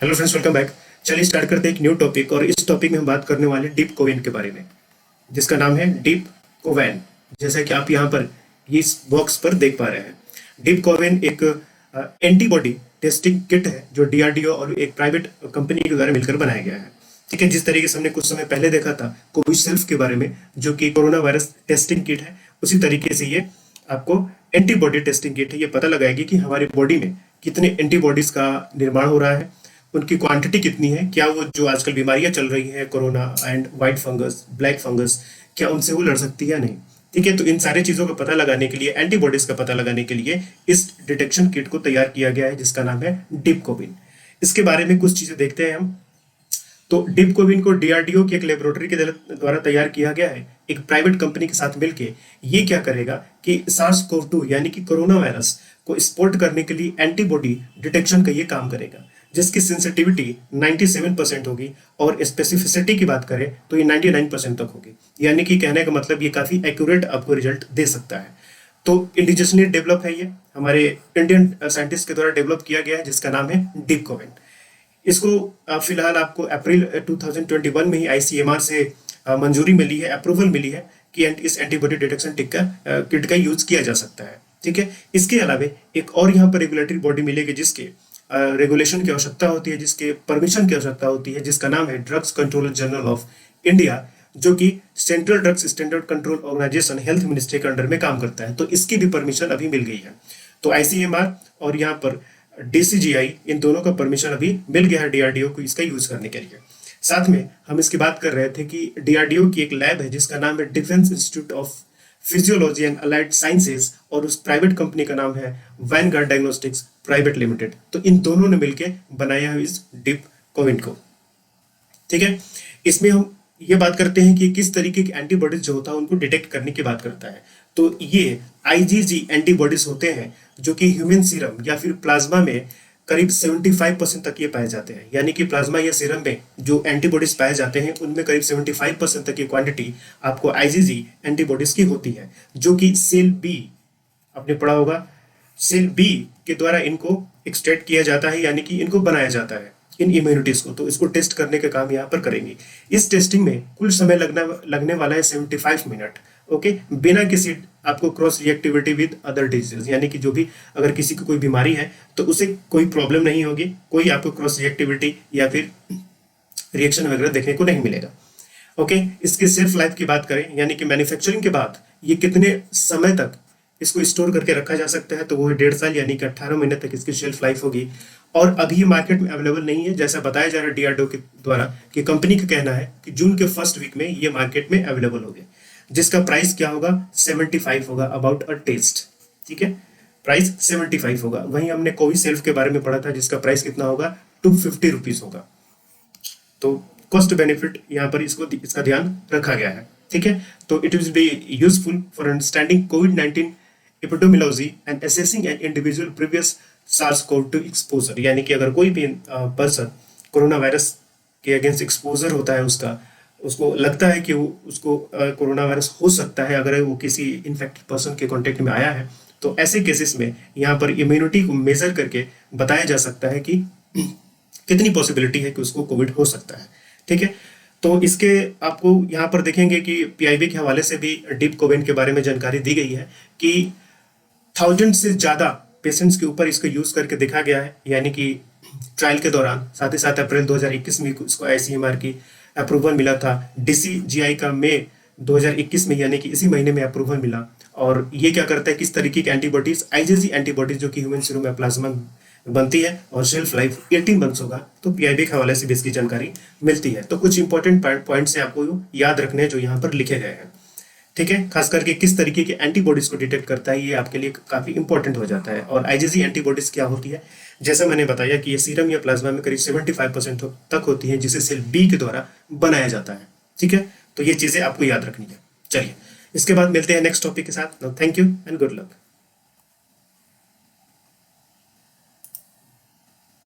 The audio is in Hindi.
Hello friends, welcome back. चलिए स्टार्ट करते हैं एक न्यू टॉपिक, और इस टॉपिक में हम बात करने वाले डीप कोविन के बारे में, जिसका नाम है डीप कोवैन। जैसा कि आप यहाँ पर ये इस बॉक्स पर देख पा रहे हैं, डीप कोविन एक एंटीबॉडी टेस्टिंग किट है जो डीआरडीओ और एक प्राइवेट कंपनी के द्वारा मिलकर बनाया गया है। ठीक है, जिस तरीके से हमने कुछ समय पहले देखा था कोविशील्ड के बारे में, जो कि कोरोना वायरस टेस्टिंग किट है, उसी तरीके से ये आपको एंटीबॉडी टेस्टिंग किट है। ये पता लगाएगी कि हमारी बॉडी में कितने एंटीबॉडीज का निर्माण हो रहा है, उनकी क्वांटिटी कितनी है, क्या वो जो आजकल बीमारियां चल रही हैं corona and white fungus, black fungus, क्या उनसे वो लड़ सकती है या नहीं। ठीक है, तो इन सारी चीजों का पता लगाने के लिए, एंटीबॉडीज का पता लगाने के लिए इस डिटेक्शन किट को तैयार किया गया है, जिसका नाम है डीप कोविन। इसके बारे में कुछ चीजें देखते हैं हम। तो डीप कोविन को डीआरडीओ की एक लेबोरेटरी के द्वारा तैयार किया गया है, एक प्राइवेट कंपनी के साथ मिलके। ये क्या करेगा कि सार्स कोव 2 यानी कि कोरोना वायरस को स्पॉट करने के लिए एंटीबॉडी डिटेक्शन का ये काम करेगा, जिसकी सेंसिटिविटी 97% होगी, और स्पेसिफिसिटी की बात करें तो ये 99% तक होगी। यानी कि कहने का मतलब ये काफी एक्यूरेट आपको रिजल्ट दे सकता है। तो इंडिजिनसली डेवलप है, ये हमारे इंडियन साइंटिस्ट के द्वारा डेवलप किया गया है, जिसका नाम है डीप कोविन। इसको फिलहाल आपको अप्रैल 2021 में ही आईसीएमआर से मंजूरी मिली है, अप्रूवल मिली है कि इस एंटीबॉडी डिटेक्शन किट का यूज किया जा सकता है। ठीक है, इसके अलावा एक और यहाँ पर रेगुलेटरी बॉडी मिलेगी, जिसके रेगुलेशन की आवश्यकता होती है, जिसके परमिशन की आवश्यकता होती है, जिसका नाम है drugs controller general of India, जो कि central drugs standard control organisation health ministry के अंडर में काम करता है। तो इसकी भी परमिशन अभी मिल गई है। तो आईसीएमआर और यहाँ पर डीसीजीआई, इन दोनों का परमिशन अभी मिल गया है डीआरडीओ को इसका यूज करने के लिए। साथ में हम इसकी बात कर रहे थे कि डीआरडीओ की एक लैब है जिसका नाम है defence institute of physiology and allied sciences, और उस प्राइवेट कंपनी का नाम है वैनगार्ड डायग्नोस्टिक्स प्राइवेट लिमिटेड। तो इन दोनों ने मिलकर बनाया है इस डीप कोविन को। ठीक है, इसमें हम ये बात करते हैं कि किस तरीके के एंटीबॉडीज जो होता है उनको डिटेक्ट करने की बात करता है। तो ये आईजीजी एंटीबॉडीज होते हैं, जो कि ह्यूमन सीरम या फिर प्लाज्मा में करीब 75% तक ये पाए जाते हैं। यानी कि प्लाज्मा या सीरम में जो एंटीबॉडीज पाए जाते हैं उनमें करीब 75% तक की क्वांटिटी आपको आईजीजी एंटीबॉडीज की होती है, जो कि सेल बी, आपने पढ़ा होगा, सेल बी के द्वारा इनको एक्सट्रैक्ट किया जाता है, यानी कि इनको बनाया जाता है इन इम्यूनिटीज को। तो इसको टेस्ट करने का काम यहाँ पर करेंगे। इस टेस्टिंग में कुल समय लगने वाला है 75 मिनट। ओके, बिना किसी आपको cross reactivity with other disease, यानी कि जो भी अगर किसी को कोई बीमारी है तो उसे कोई प्रॉब्लम नहीं होगी, कोई आपको क्रॉस रिएक्टिविटी या फिर रिएक्शन वगैरह देखने को नहीं मिलेगा। ओके, इसके शेल्फ लाइफ की बात करें, यानी कि मैन्युफैक्चरिंग के बाद ये कितने समय तक इसको स्टोर करके रखा जा सकता है, तो वो है 1.5 साल, यानी कि 18 महीने तक इसकी शेल्फ लाइफ होगी। और अभी ये मार्केट में अवेलेबल नहीं है, जैसा बताया जा रहा है डीआरडीओ के द्वारा कि कंपनी का कहना है कि जून के फर्स्ट वीक में ये मार्केट में अवेलेबल होगी, जिसका प्राइस क्या होगा, 75 होगा, अबाउट अ टेस्ट। ठीक है, प्राइस 75 होगा। वहीं हमने कोविशील्ड के बारे में पढ़ा था, जिसका प्राइस कितना होगा, 250 रुपीज होगा। तो कॉस्ट बेनिफिट यहाँ पर इसका ध्यान रखा गया है। ठीक है, तो it will be useful for understanding covid epidemiology and assessing an individual previous SARS-CoV-2 exposure। यानी कि अगर कोई भी पर्सन कोरोना वायरस के अगेंस्ट एक्सपोजर होता है, उसको लगता है कि उसको कोरोना वायरस हो सकता है अगर वो किसी इन्फेक्टेड पर्सन के कांटेक्ट में आया है, तो ऐसे केसेस में यहाँ पर इम्यूनिटी को मेजर करके बताया जा सकता है कि कितनी पॉसिबिलिटी है कि उसको कोविड हो सकता है। ठीक है, तो इसके आपको यहाँ पर देखेंगे कि पीआईबी के हवाले से भी डीप कोविन के बारे में जानकारी दी गई है कि 1000 से ज्यादा पेशेंट्स के ऊपर इसको यूज करके देखा गया है, यानी कि ट्रायल के दौरान। साथ ही साथ अप्रैल 2021 में इसको आईसीएमआर की अप्रूवल मिला था, डीसीजीआई का मई 2021 में, यानी कि इसी महीने में अप्रूवल मिला। और ये क्या करता है, किस तरीके की एंटीबॉडीज, आईजीजी एंटीबॉडीज, जो कि ह्यूमन सीरम या प्लाज्मा बनती है, और शेल्फ लाइफ 18 मंथ्स होगा। तो पीआईबी के हवाले से भी इसकी जानकारी मिलती है। तो कुछ इंपॉर्टेंट पॉइंट्स है आपको याद रखने हैं जो यहाँ पर लिखे गए हैं। ठीक है, खास करके किस तरीके के एंटीबॉडीज को डिटेक्ट करता है, ये आपके लिए काफी इंपॉर्टेंट हो जाता है। और आईजीजी एंटीबॉडीज क्या होती है, जैसा मैंने बताया कि ये सीरम या प्लाज्मा में करीब 75% तक होती है, जिसे सेल बी के द्वारा बनाया जाता है। ठीक है, तो ये चीजें आपको याद रखनी है। चलिए, इसके बाद मिलते हैं नेक्स्ट टॉपिक के साथ। Thank you and good luck.